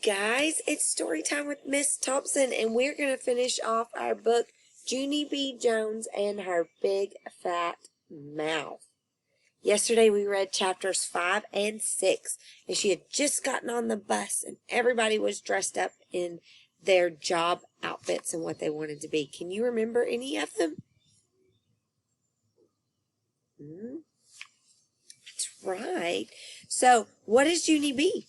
guys, it's story time with Miss Thompson, and we're going to finish off our book, Junie B. Jones and Her Big Fat Mouth. Yesterday we read chapters 5 and 6, and she had just gotten on the bus, and everybody was dressed up in their job outfits and what they wanted to be. Can you remember any of them? That's right. So, what is Junie B?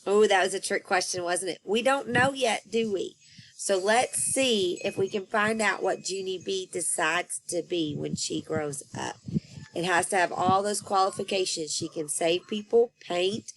Oh, that was a trick question, wasn't it? We don't know yet, do we? So let's see if we can find out what Junie B decides to be when she grows up. It has to have all those qualifications. She can save people, paint,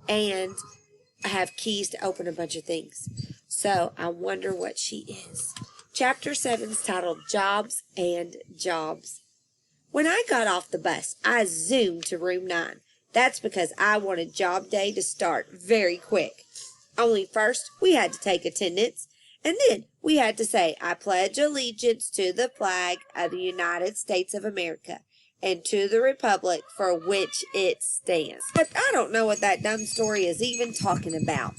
and have keys to open a bunch of things. So I wonder what she is. Chapter 7 is titled Jobs and Jobs. When I got off the bus, I zoomed to room 9. That's because I wanted job day to start very quick. Only first, we had to take attendance, and then we had to say, I pledge allegiance to the flag of the United States of America and to the republic for which it stands. But I don't know what that dumb story is even talking about.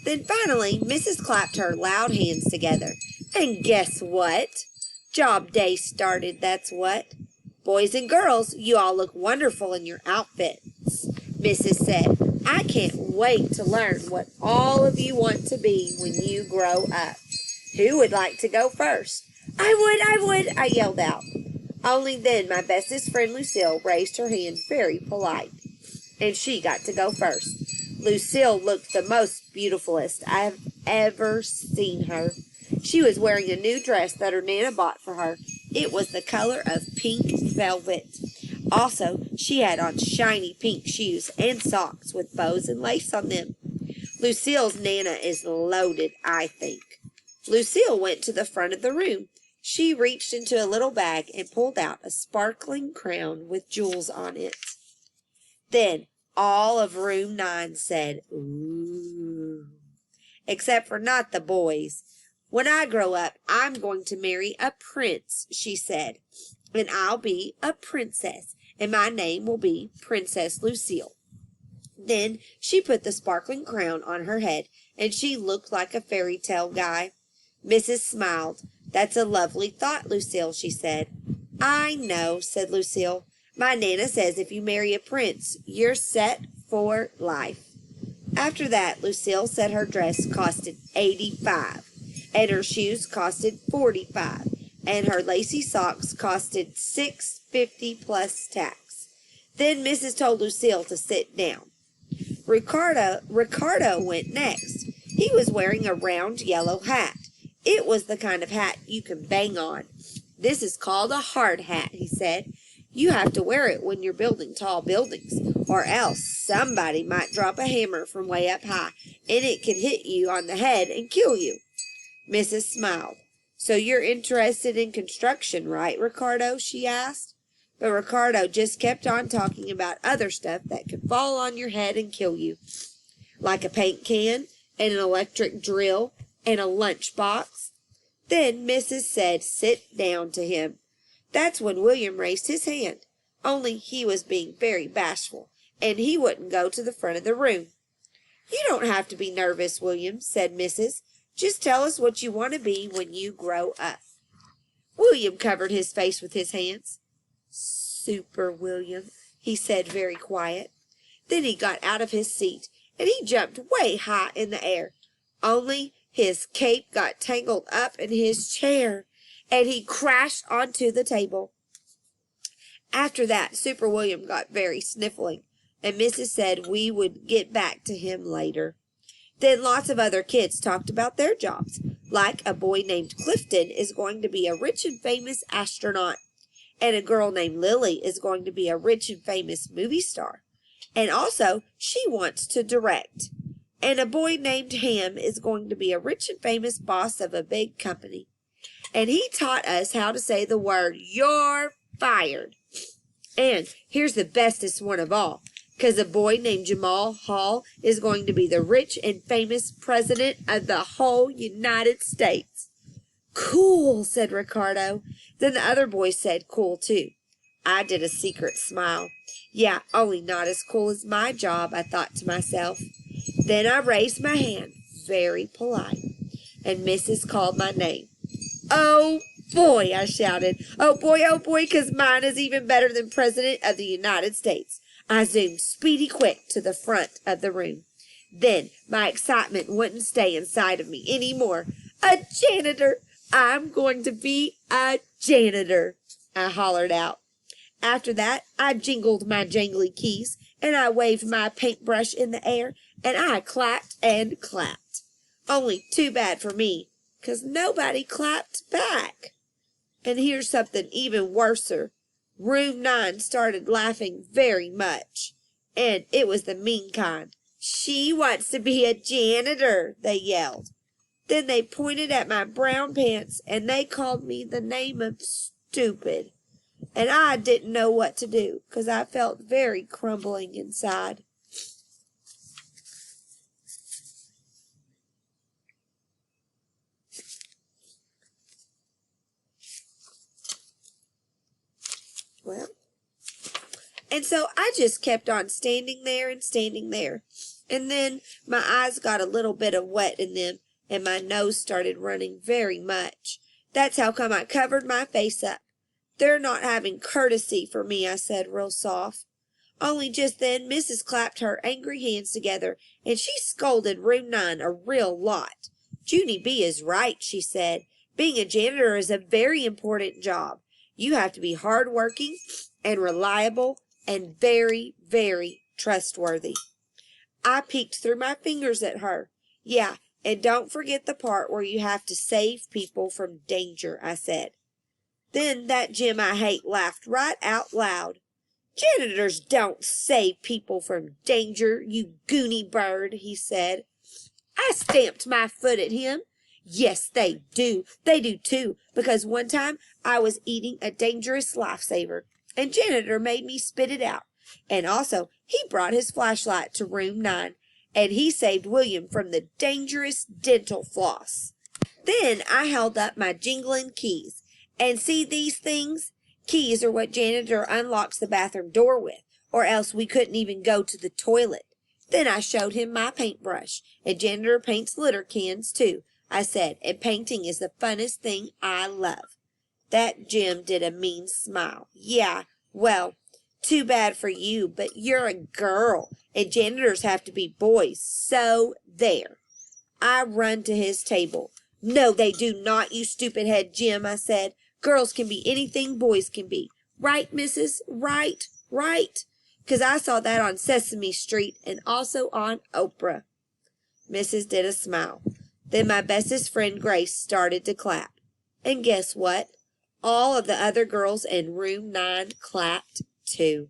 Then finally, Mrs. clapped her loud hands together. And guess what? Job day started, that's what. Boys and girls, you all look wonderful in your outfits, Mrs. said. I can't wait to learn what all of you want to be when you grow up. Who would like to go first? I would, I yelled out. Only then my bestest friend Lucille raised her hand very polite, and she got to go first. Lucille looked the most beautifulest I have ever seen her. She was wearing a new dress that her Nana bought for her. It was the color of pink velvet. Also, she had on shiny pink shoes and socks with bows and lace on them. Lucille's Nana is loaded, I think. Lucille went to the front of the room. She reached into a little bag and pulled out a sparkling crown with jewels on it. Then all of room 9 said, ooh, except for not the boys. When I grow up, I'm going to marry a prince, she said, and I'll be a princess, and my name will be Princess Lucille. Then she put the sparkling crown on her head, and she looked like a fairy tale guy. Mrs. smiled. That's a lovely thought, Lucille, she said. I know, said Lucille. My Nana says if you marry a prince, you're set for life. After that, Lucille said her dress costed $85. And her shoes costed $45, and her lacy socks costed $6.50 plus tax. Then Mrs. told Lucille to sit down. Ricardo went next. He was wearing a round yellow hat. It was the kind of hat you can bang on. This is called a hard hat, he said. You have to wear it when you're building tall buildings, or else somebody might drop a hammer from way up high, and it could hit you on the head and kill you. Mrs. smiled. So you're interested in construction, right, Ricardo? She asked. But Ricardo just kept on talking about other stuff that could fall on your head and kill you, like a paint can and an electric drill and a lunchbox. Then Mrs. said, sit down to him. That's when William raised his hand, only he was being very bashful, and he wouldn't go to the front of the room. You don't have to be nervous, William, said Mrs. Just tell us what you want to be when you grow up. William covered his face with his hands. Super William, he said very quiet. Then he got out of his seat, and he jumped way high in the air. Only his cape got tangled up in his chair, and he crashed onto the table. After that, Super William got very sniffling, and Mrs. said we would get back to him later. Then lots of other kids talked about their jobs, like a boy named Clifton is going to be a rich and famous astronaut, and a girl named Lily is going to be a rich and famous movie star, and also she wants to direct, and a boy named Ham is going to be a rich and famous boss of a big company, and he taught us how to say the word, you're fired. And here's the bestest one of all. Because a boy named Jamal Hall is going to be the rich and famous president of the whole United States. Cool, said Ricardo. Then the other boys said cool, too. I did a secret smile. Yeah, only not as cool as my job, I thought to myself. Then I raised my hand, very polite, and Mrs. called my name. "Oh, boy," I shouted. "Oh, boy, 'cause mine is even better than President of the United States." I zoomed speedy quick to the front of the room. Then my excitement wouldn't stay inside of me anymore. "A janitor! I'm going to be a janitor!" I hollered out. After that, I jingled my jangly keys, and I waved my paintbrush in the air, and I clapped and clapped. Only too bad for me, 'cause nobody clapped back. And here's something even worser. Room 9 started laughing very much, and it was the mean kind. "She wants to be a janitor," they yelled. Then they pointed at my brown pants, and they called me the name of stupid. And I didn't know what to do, 'cause I felt very crumbling inside. Well, and so I just kept on standing there and standing there. And then my eyes got a little bit of wet in them, and my nose started running very much. That's how come I covered my face up. "They're not having courtesy for me," I said real soft. Only just then Mrs. clapped her angry hands together, and she scolded Room 9 a real lot. "Junie B is right," she said. "Being a janitor is a very important job. You have to be hardworking and reliable and very, very trustworthy." I peeked through my fingers at her. "Yeah, and don't forget the part where you have to save people from danger," I said. Then that Jim I hate laughed right out loud. "Janitors don't save people from danger, you goony bird," he said. I stamped my foot at him. "Yes, they do. They do too, because one time I was eating a dangerous lifesaver, and janitor made me spit it out. And also, he brought his flashlight to Room 9, and he saved William from the dangerous dental floss." Then I held up my jingling keys. "And see these things? Keys are what janitor unlocks the bathroom door with, or else we couldn't even go to the toilet." Then I showed him my paintbrush. "And janitor paints litter cans, too," I said, "and painting is the funnest thing I love." That Jim did a mean smile. "Yeah, well, too bad for you, but you're a girl, and janitors have to be boys, so there." I run to his table. "No, they do not, you stupid head Jim," I said. "Girls can be anything boys can be. Right, missus? Right, right? 'Cause I saw that on Sesame Street and also on Oprah." Mrs. did a smile. Then my bestest friend Grace started to clap. And guess what? All of the other girls in Room 9 clapped too.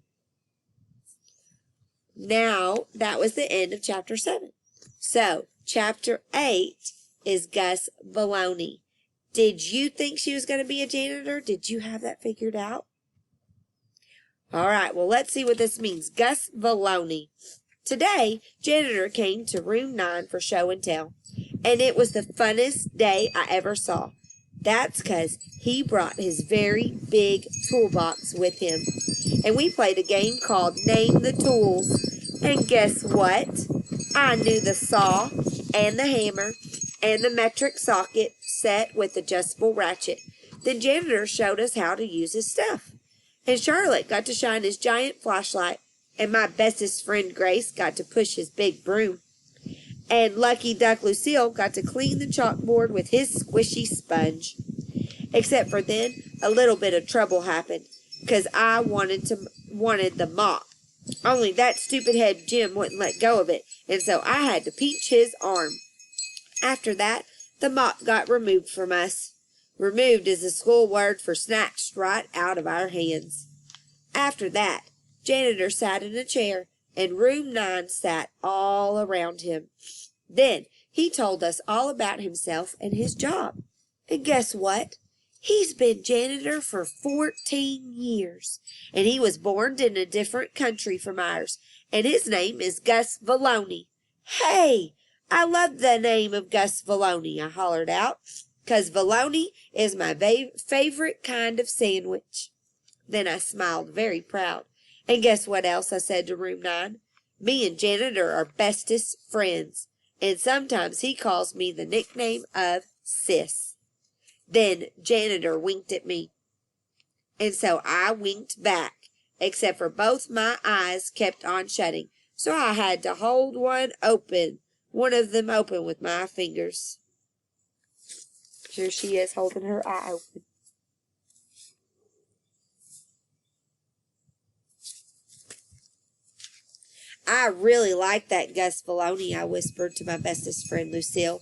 Now, that was the end of Chapter 7. So, Chapter 8 is Gus Baloney. Did you think she was going to be a janitor? Did you have that figured out? All right, well, let's see what this means. Gus Baloney. Today, janitor came to Room 9 for show and tell, and it was the funnest day I ever saw. That's 'cause he brought his very big toolbox with him, and we played a game called Name the Tools. And guess what? I knew the saw and the hammer and the metric socket set with adjustable ratchet. Then janitor showed us how to use his stuff. And Charlotte got to shine his giant flashlight, and my bestest friend Grace got to push his big broom. And Lucky Duck Lucille got to clean the chalkboard with his squishy sponge. Except for then, a little bit of trouble happened, 'cause I wanted the mop. Only that stupid head Jim wouldn't let go of it, and so I had to pinch his arm. After that, the mop got removed from us. Removed is the school word for snatched right out of our hands. After that, janitor sat in a chair, and Room 9 sat all around him. Then he told us all about himself and his job. And guess what? He's been janitor for 14 years, and he was born in a different country from ours, and his name is Gus Baloney. Hey, I love the name of Gus Baloney, I hollered out, 'cause Baloney is my favorite kind of sandwich. Then I smiled very proud. And guess what else I said to Room 9? Me and Janitor are bestest friends, and sometimes he calls me the nickname of Sis. Then Janitor winked at me, and so I winked back, except for both my eyes kept on shutting, so I had to hold one of them open with my fingers. Here she is holding her eye open. I really like that Gus Filoni, I whispered to my bestest friend Lucille.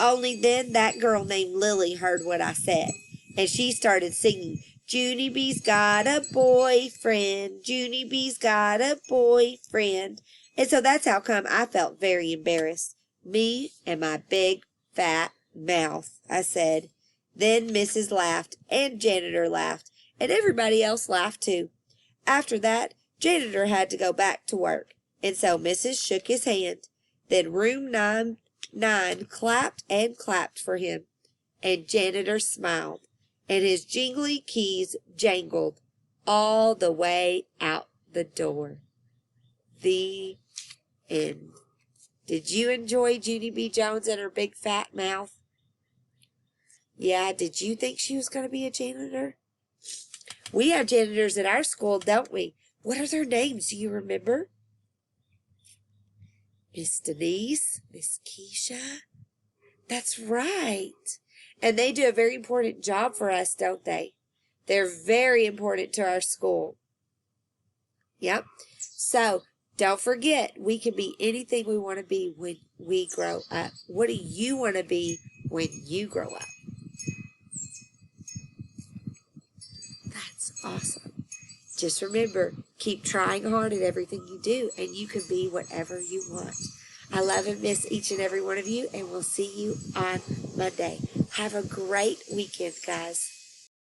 Only then that girl named Lily heard what I said, and she started singing, Junie B's got a boyfriend, Junie B's got a boyfriend. And so that's how come I felt very embarrassed. Me and my big, fat mouth, I said. Then Mrs. laughed, and Janitor laughed, and everybody else laughed too. After that, Janitor had to go back to work, and so Mrs. shook his hand. Then room 9 clapped and clapped for him, and Janitor smiled, and his jingly keys jangled all the way out the door. The end. Did you enjoy Junie B. Jones and her big fat mouth? Yeah, did you think she was going to be a janitor? We have janitors at our school, don't we? What are their names? Do you remember? Miss Denise, Miss Keisha. That's right. And they do a very important job for us, don't they? They're very important to our school. Yep. So, don't forget, we can be anything we want to be when we grow up. What do you want to be when you grow up? That's awesome. Just remember, keep trying hard at everything you do, and you can be whatever you want. I love and miss each and every one of you, and we'll see you on Monday. Have a great weekend, guys.